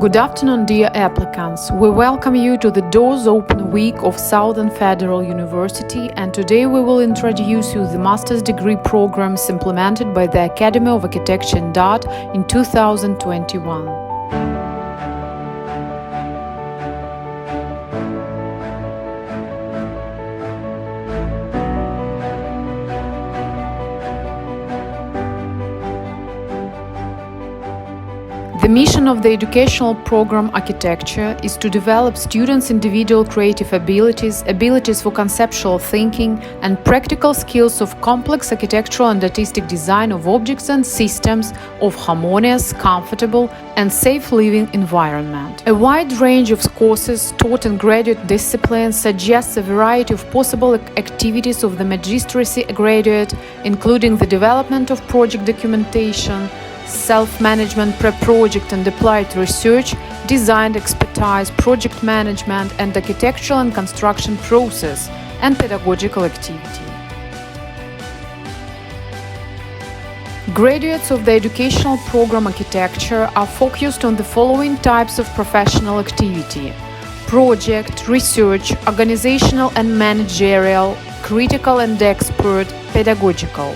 Good afternoon, dear applicants. We welcome you to the Doors Open Week of Southern Federal University, and today we will introduce you the master's degree programs implemented by the Academy of Architecture and Art in 2021. The mission of the educational program Architecture is to develop students' individual creative abilities, abilities for conceptual thinking, and practical skills of complex architectural and artistic design of objects and systems of harmonious, comfortable, and safe living environment. A wide range of courses taught in graduate disciplines suggests a variety of possible activities of the magistracy graduate, including the development of project documentation, self-management, pre-project and applied research, design expertise, project management, and architectural and construction process, and pedagogical activity. Graduates of the educational program Architecture are focused on the following types of professional activity: project, research, organizational and managerial, critical and expert, pedagogical.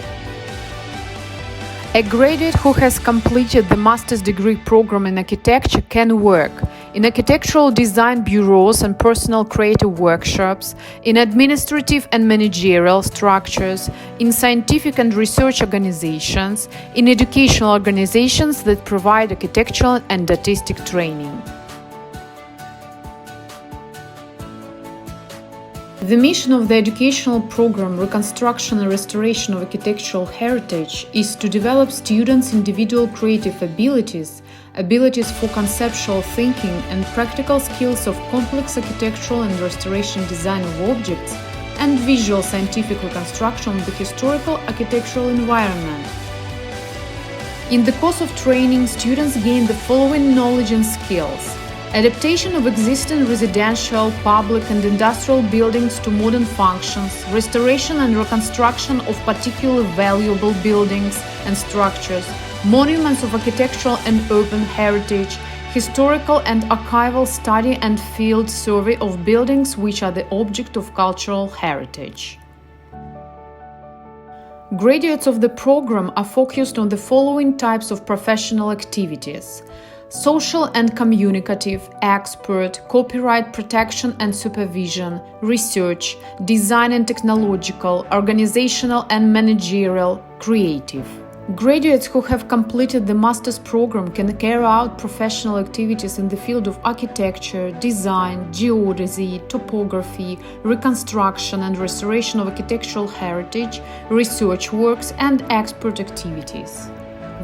A graduate who has completed the master's degree program in architecture can work in architectural design bureaus and personal creative workshops, in administrative and managerial structures, in scientific and research organizations, in educational organizations that provide architectural and artistic training. The mission of the educational program Reconstruction and Restoration of Architectural Heritage is to develop students' individual creative abilities, abilities for conceptual thinking, and practical skills of complex architectural and restoration design of objects, and visual scientific reconstruction of the historical architectural environment. In the course of training, students gain the following knowledge and skills: adaptation of existing residential, public, and industrial buildings to modern functions, restoration and reconstruction of particularly valuable buildings and structures, monuments of architectural and urban heritage, historical and archival study and field survey of buildings which are the object of cultural heritage. Graduates of the program are focused on the following types of professional activities: social and communicative, expert, copyright protection and supervision, research, design and technological, organizational and managerial, creative. Graduates who have completed the master's program can carry out professional activities in the field of architecture, design, geodesy, topography, reconstruction and restoration of architectural heritage, research works, and expert activities.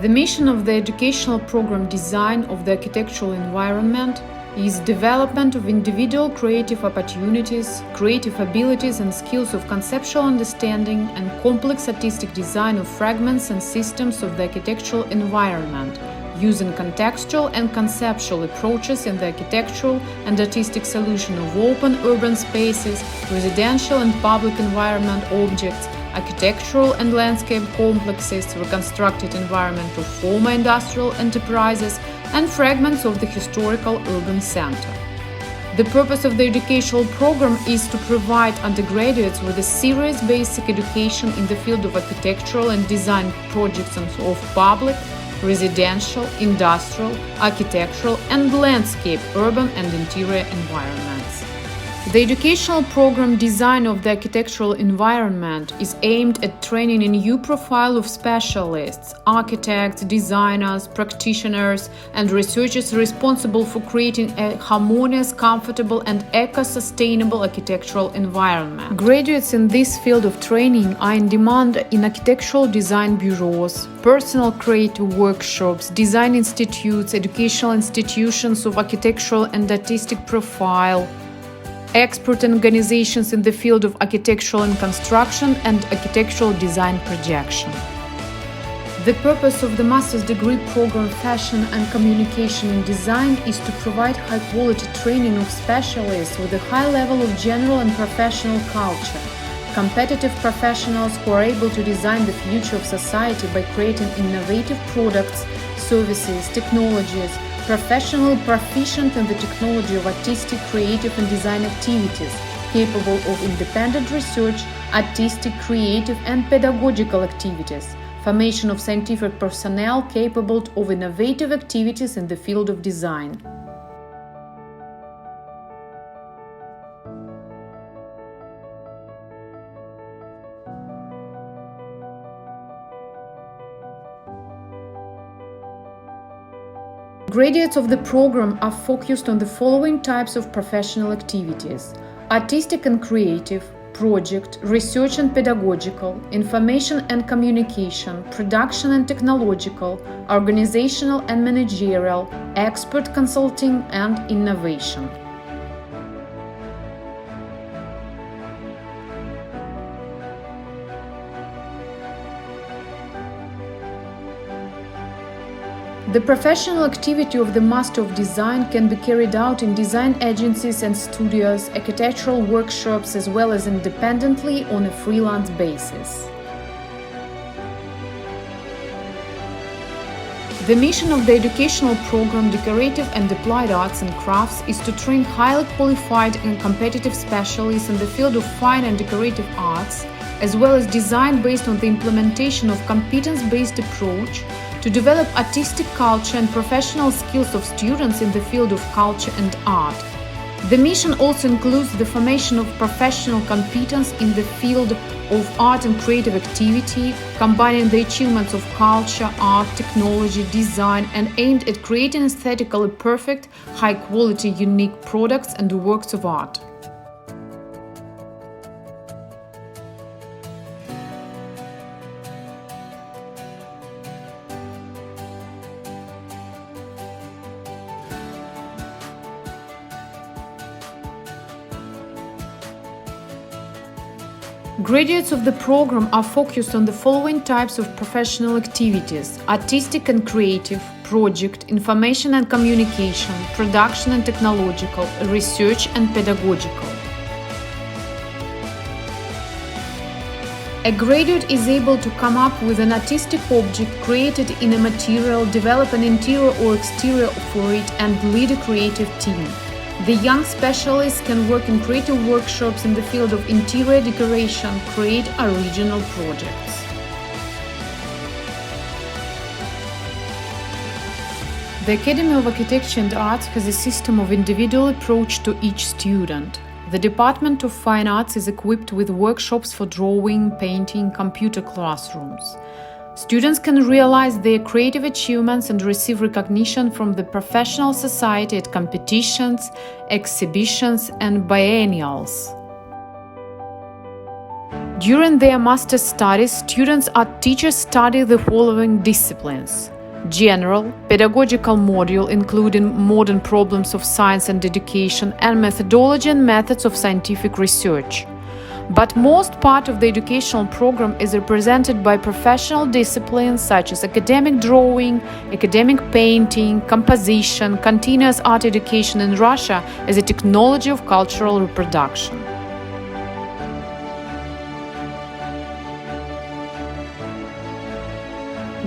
The mission of the educational program Design of the Architectural Environment is development of individual creative opportunities, creative abilities and skills of conceptual understanding and complex artistic design of fragments and systems of the architectural environment, using contextual and conceptual approaches in the architectural and artistic solution of open urban spaces, residential and public environment objects, architectural and landscape complexes, reconstructed environment of former industrial enterprises, and fragments of the historical urban center. The purpose of the educational program is to provide undergraduates with a serious basic education in the field of architectural and design projects of public, residential, industrial, architectural, and landscape urban and interior environments. The educational program Design of the Architectural Environment is aimed at training a new profile of specialists, architects, designers, practitioners, and researchers responsible for creating a harmonious, comfortable, and eco-sustainable architectural environment. Graduates in this field of training are in demand in architectural design bureaus, personal creative workshops, design institutes, educational institutions of architectural and artistic profile, expert organizations in the field of architectural and construction, and architectural design projection. The purpose of the master's degree program Fashion and Communication in Design is to provide high-quality training of specialists with a high level of general and professional culture, competitive professionals who are able to design the future of society by creating innovative products, services, technologies, professional proficient in the technology of artistic, creative and design activities, capable of independent research, artistic, creative and pedagogical activities, formation of scientific personnel capable of innovative activities in the field of design. Graduates of the program are focused on the following types of professional activities: artistic and creative, project, research and pedagogical, information and communication, production and technological, organizational and managerial, expert consulting and innovation. The professional activity of the Master of Design can be carried out in design agencies and studios, architectural workshops, as well as independently on a freelance basis. The mission of the educational program Decorative and Applied Arts and Crafts is to train highly qualified and competitive specialists in the field of fine and decorative arts, as well as design based on the implementation of competence-based approach, to develop artistic culture and professional skills of students in the field of culture and art. The mission also includes the formation of professional competence in the field of art and creative activity, combining the achievements of culture, art, technology, design, and aimed at creating aesthetically perfect, high-quality, unique products and works of art. Graduates of the program are focused on the following types of professional activities: artistic and creative, project, information and communication, production and technological, research and pedagogical. A graduate is able to come up with an artistic object created in a material, develop an interior or exterior for it, and lead a creative team. The young specialists can work in creative workshops in the field of interior decoration, create original projects. The Academy of Architecture and Arts has a system of individual approach to each student. The Department of Fine Arts is equipped with workshops for drawing, painting, computer classrooms. Students can realize their creative achievements and receive recognition from the professional society at competitions, exhibitions, and biennials. During their master's studies, students at teachers study the following disciplines: general, pedagogical module including modern problems of science and education, and methodology and methods of scientific research. But most part of the educational program is represented by professional disciplines such as academic drawing, academic painting, composition, continuous art education in Russia as a technology of cultural reproduction.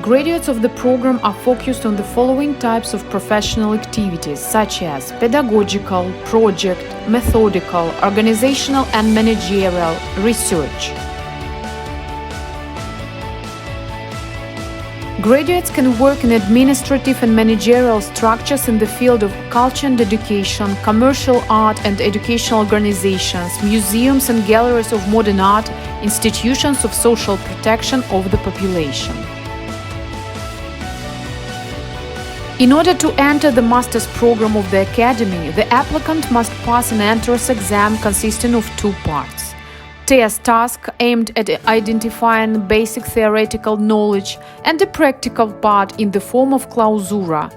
Graduates of the program are focused on the following types of professional activities, such as pedagogical, project, methodical, organizational and managerial, research. Graduates can work in administrative and managerial structures in the field of culture and education, commercial art and educational organizations, museums and galleries of modern art, institutions of social protection of the population. In order to enter the master's program of the Academy, the applicant must pass an entrance exam consisting of 2 parts. Test task aimed at identifying basic theoretical knowledge and a practical part in the form of clausura,